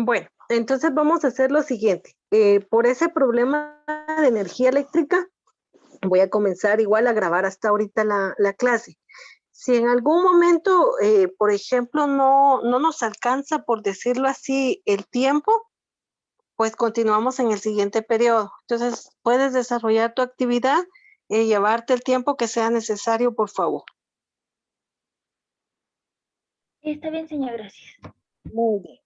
Bueno, entonces vamos a hacer lo siguiente. Por ese problema de energía eléctrica, voy a comenzar igual a grabar hasta ahorita la clase. Si en algún momento, por ejemplo, no nos alcanza, por decirlo así, el tiempo, pues continuamos en el siguiente periodo. Entonces, puedes desarrollar tu actividad y llevarte el tiempo que sea necesario, por favor. Está bien, señor, gracias. Muy bien.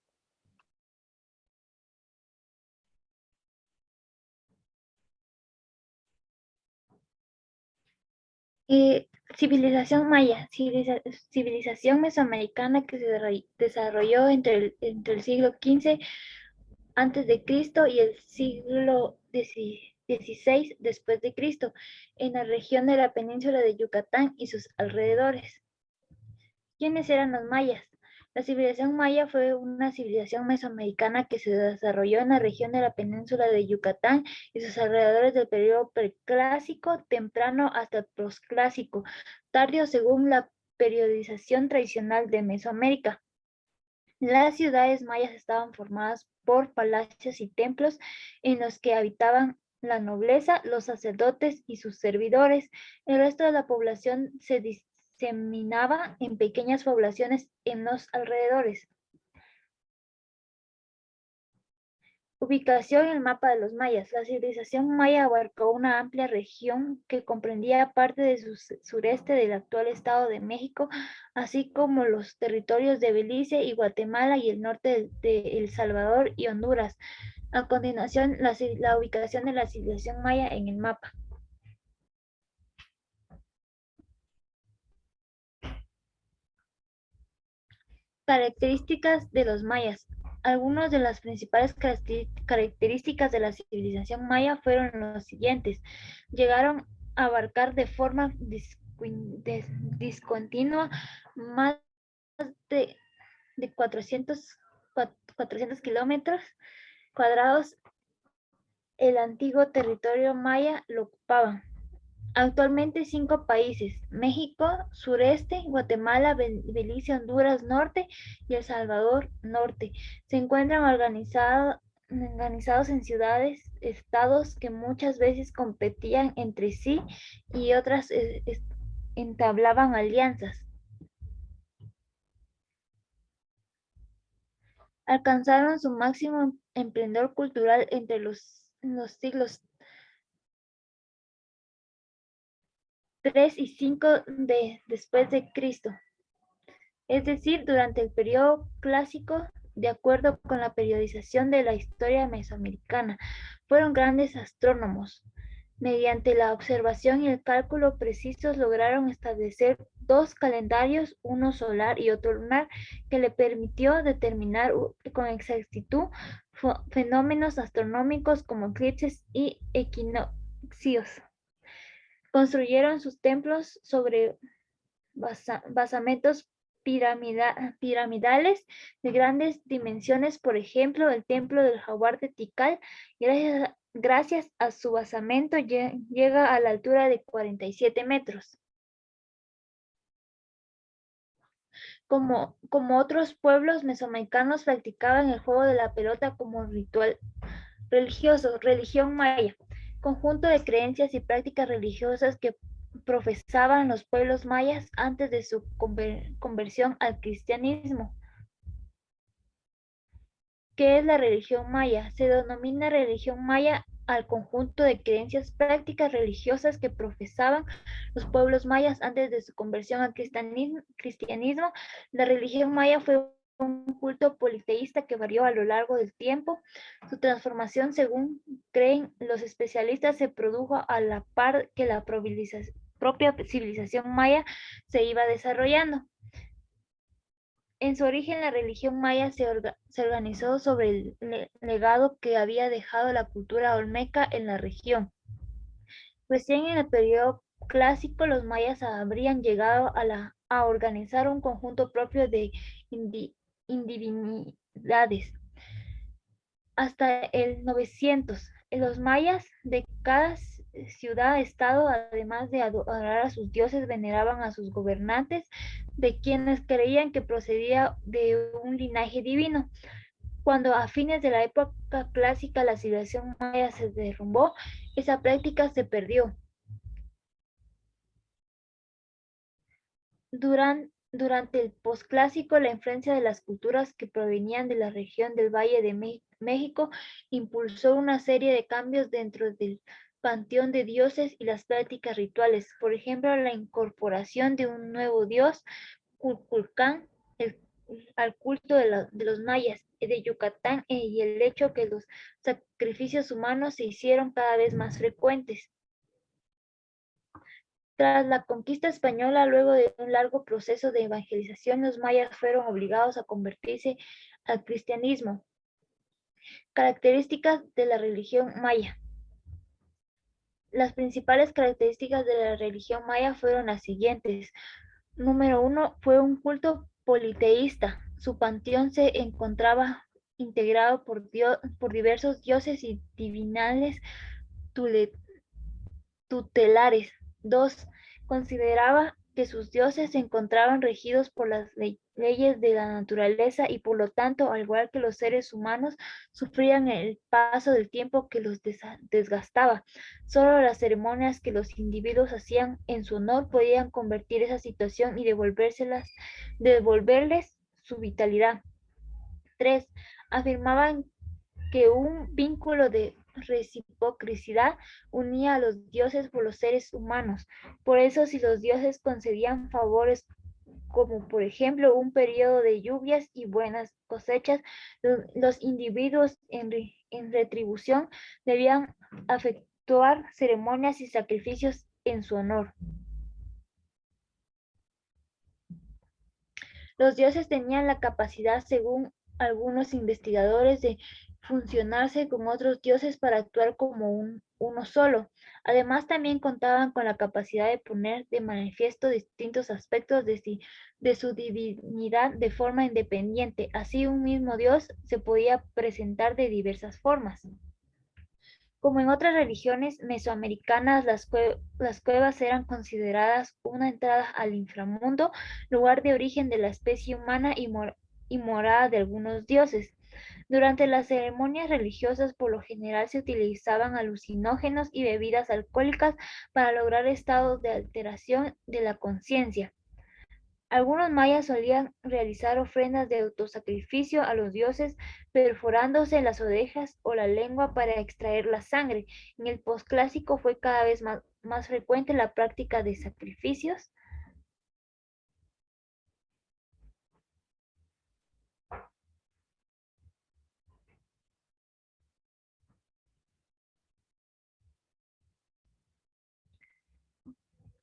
Civilización maya, civilización mesoamericana que se desarrolló entre el siglo XV antes de Cristo y el siglo XVI después de Cristo, en la región de la península de Yucatán y sus alrededores. ¿Quiénes eran los mayas? La civilización maya fue una civilización mesoamericana que se desarrolló en la región de la península de Yucatán y sus alrededores del periodo preclásico temprano hasta el posclásico tardío según la periodización tradicional de Mesoamérica. Las ciudades mayas estaban formadas por palacios y templos en los que habitaban la nobleza, los sacerdotes y sus servidores. El resto de la población se diseminaba en pequeñas poblaciones en los alrededores. Ubicación en el mapa de los mayas. La civilización maya abarcó una amplia región que comprendía parte del sureste del actual Estado de México, así como los territorios de Belice y Guatemala y el norte de El Salvador y Honduras. A continuación, la ubicación de la civilización maya en el mapa. Características de los mayas. Algunas de las principales características de la civilización maya fueron los siguientes. Llegaron a abarcar de forma discontinua más de, de 400 kilómetros cuadrados. El antiguo territorio maya lo ocupaban actualmente 5 países: México, sureste, Guatemala, Belice, Honduras, norte y El Salvador, norte. Se encuentran organizados en ciudades, estados que muchas veces competían entre sí y otras entablaban alianzas. Alcanzaron su máximo esplendor cultural entre los siglos 3 y 5 después de Cristo. Es decir, durante el periodo clásico, de acuerdo con la periodización de la historia mesoamericana, fueron grandes astrónomos. Mediante la observación y el cálculo precisos lograron establecer 2 calendarios, uno solar y otro lunar, que le permitió determinar con exactitud fenómenos astronómicos como eclipses y equinoccios. Construyeron sus templos sobre basamentos piramidales de grandes dimensiones, por ejemplo, el templo del Jaguar de Tikal, gracias a su basamento llega a la altura de 47 metros. Como otros pueblos mesoamericanos practicaban el juego de la pelota como ritual religioso. Religión maya, conjunto de creencias y prácticas religiosas que profesaban los pueblos mayas antes de su conversión al cristianismo. ¿Qué es la religión maya? Se denomina religión maya al conjunto de creencias, prácticas religiosas que profesaban los pueblos mayas antes de su conversión al cristianismo. La religión maya fue un culto politeísta que varió a lo largo del tiempo. Su transformación, según creen los especialistas, se produjo a la par que la propia civilización maya se iba desarrollando. En su origen, la religión maya se organizó sobre el legado que había dejado la cultura olmeca en la región. Recién en el periodo clásico, los mayas habrían llegado a organizar un conjunto propio de divinidades. Hasta el 900, los mayas de cada ciudad-estado, además de adorar a sus dioses, veneraban a sus gobernantes, de quienes creían que procedía de un linaje divino. Cuando a fines de la época clásica la civilización maya se derrumbó, esa práctica se perdió. Durante el posclásico, la influencia de las culturas que provenían de la región del Valle de México impulsó una serie de cambios dentro del panteón de dioses y las prácticas rituales. Por ejemplo, la incorporación de un nuevo dios, Kukulcán, al culto de los mayas de Yucatán y el hecho que los sacrificios humanos se hicieron cada vez más frecuentes. Tras la conquista española, luego de un largo proceso de evangelización, los mayas fueron obligados a convertirse al cristianismo. Características de la religión maya. Las principales características de la religión maya fueron las siguientes. Número uno, fue un culto politeísta. Su panteón se encontraba integrado por diversos dioses y divinales tutelares. Dos, consideraba que sus dioses se encontraban regidos por las leyes de la naturaleza y por lo tanto, al igual que los seres humanos, sufrían el paso del tiempo que los desgastaba. Solo las ceremonias que los individuos hacían en su honor podían convertir esa situación y devolverles su vitalidad. Tres, afirmaban que un vínculo de reciprocidad unía a los dioses por los seres humanos. Por eso, si los dioses concedían favores como por ejemplo un periodo de lluvias y buenas cosechas, los individuos en retribución debían efectuar ceremonias y sacrificios en su honor. Los dioses tenían la capacidad, según algunos investigadores, de funcionarse con otros dioses para actuar como uno solo. Además, también contaban con la capacidad de poner de manifiesto distintos aspectos de su divinidad de forma independiente. Así, un mismo dios se podía presentar de diversas formas. Como en otras religiones mesoamericanas, las cuevas eran consideradas una entrada al inframundo, lugar de origen de la especie humana y morada de algunos dioses. Durante las ceremonias religiosas, por lo general se utilizaban alucinógenos y bebidas alcohólicas para lograr estados de alteración de la conciencia. Algunos mayas solían realizar ofrendas de autosacrificio a los dioses, perforándose las orejas o la lengua para extraer la sangre. En el posclásico fue cada vez más frecuente la práctica de sacrificios.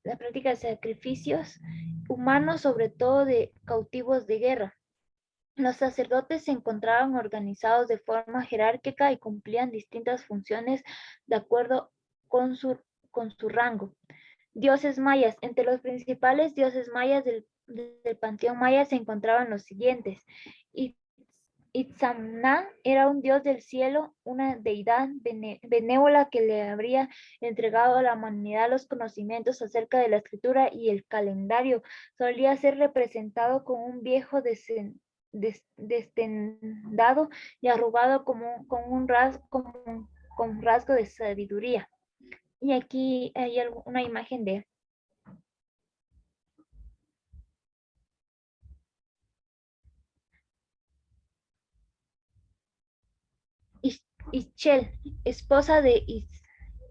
La práctica de sacrificios humanos, sobre todo de cautivos de guerra. Los sacerdotes se encontraban organizados de forma jerárquica y cumplían distintas funciones de acuerdo con su rango. Dioses mayas. Entre los principales dioses mayas del panteón maya se encontraban los siguientes. Itzamna era un dios del cielo, una deidad benévola que le habría entregado a la humanidad los conocimientos acerca de la escritura y el calendario. Solía ser representado con un viejo destendado y arrugado con rasgo de sabiduría. Y aquí hay una imagen de Ischel, esposa de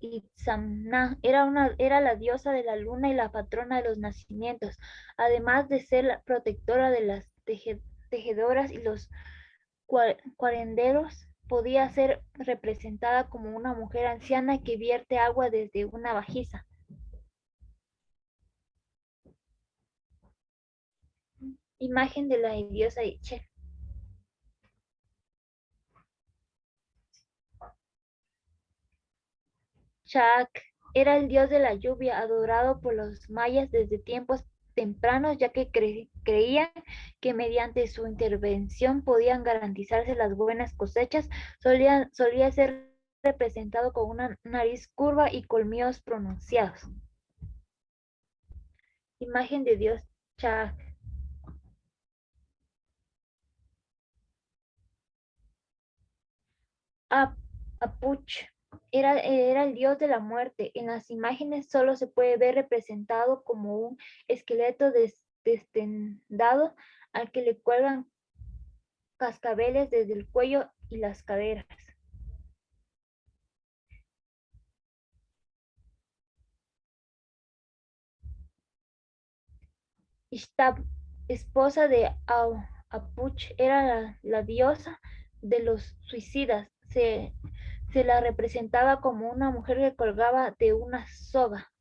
Itzamna, era la diosa de la luna y la patrona de los nacimientos, además de ser la protectora de las tejedoras y los cuarenderos. Podía ser representada como una mujer anciana que vierte agua desde una bajiza. Imagen de la diosa Ischel. Chac era el dios de la lluvia, adorado por los mayas desde tiempos tempranos, ya que creían que mediante su intervención podían garantizarse las buenas cosechas. Solía ser representado con una nariz curva y colmillos pronunciados. Imagen de dios. Chac. Apuch era el dios de la muerte. En las imágenes solo se puede ver representado como un esqueleto destendado al que le cuelgan cascabeles desde el cuello y las caderas. Ishtar, esposa de Apuch, era la diosa de los suicidas. Se la representaba como una mujer que colgaba de una soga.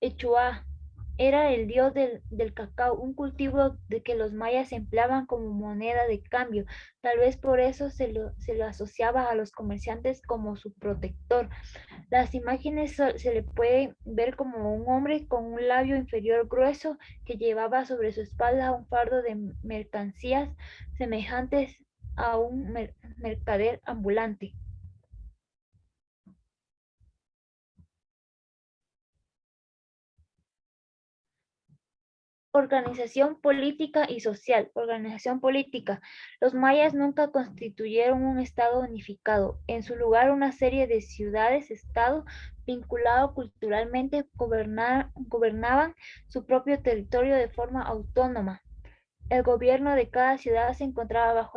Echua era el dios del cacao, un cultivo de que los mayas empleaban como moneda de cambio. Tal vez por eso se lo asociaba a los comerciantes como su protector. Las imágenes se le puede ver como un hombre con un labio inferior grueso que llevaba sobre su espalda un fardo de mercancías semejantes a un mercader ambulante. Organización política y social. Organización política. Los mayas nunca constituyeron un estado unificado. En su lugar, una serie de ciudades-estado vinculado culturalmente gobernaban su propio territorio de forma autónoma. El gobierno de cada ciudad se encontraba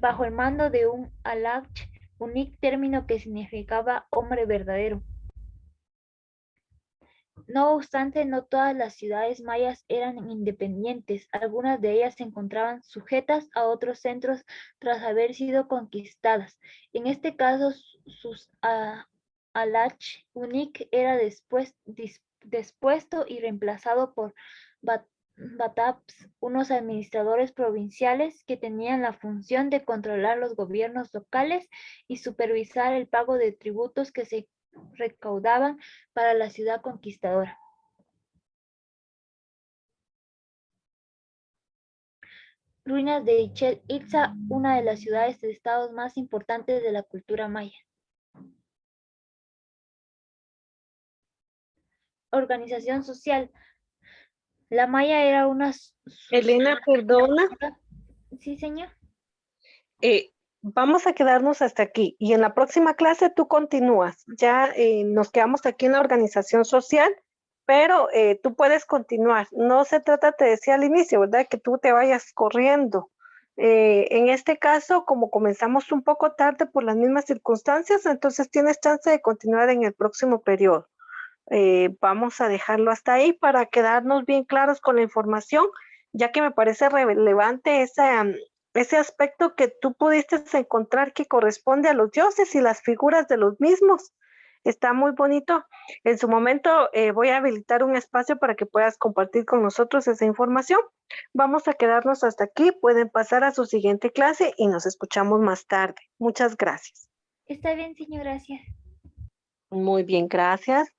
bajo el mando de un alach, un término que significaba hombre verdadero. No obstante, no todas las ciudades mayas eran independientes. Algunas de ellas se encontraban sujetas a otros centros tras haber sido conquistadas. En este caso, sus alach unik era despuesto y reemplazado por bataps, unos administradores provinciales que tenían la función de controlar los gobiernos locales y supervisar el pago de tributos que se recaudaban para la ciudad conquistadora. Ruinas de Chichén Itzá, una de las ciudades de estados más importantes de la cultura maya. Organización social. La maya era una Elena, perdona. Sí, señor. Vamos a quedarnos hasta aquí y en la próxima clase tú continúas. Ya nos quedamos aquí en la organización social, pero tú puedes continuar. No se trata, te decía al inicio, ¿verdad? Que tú te vayas corriendo. En este caso, como comenzamos un poco tarde por las mismas circunstancias, entonces tienes chance de continuar en el próximo periodo. Vamos a dejarlo hasta ahí para quedarnos bien claros con la información, ya que me parece relevante ese aspecto que tú pudiste encontrar que corresponde a los dioses y las figuras de los mismos. Está muy bonito. En su momento voy a habilitar un espacio para que puedas compartir con nosotros esa información. Vamos a quedarnos hasta aquí. Pueden pasar a su siguiente clase y nos escuchamos más tarde. Muchas gracias. Está bien, señor, gracias. Muy bien, gracias.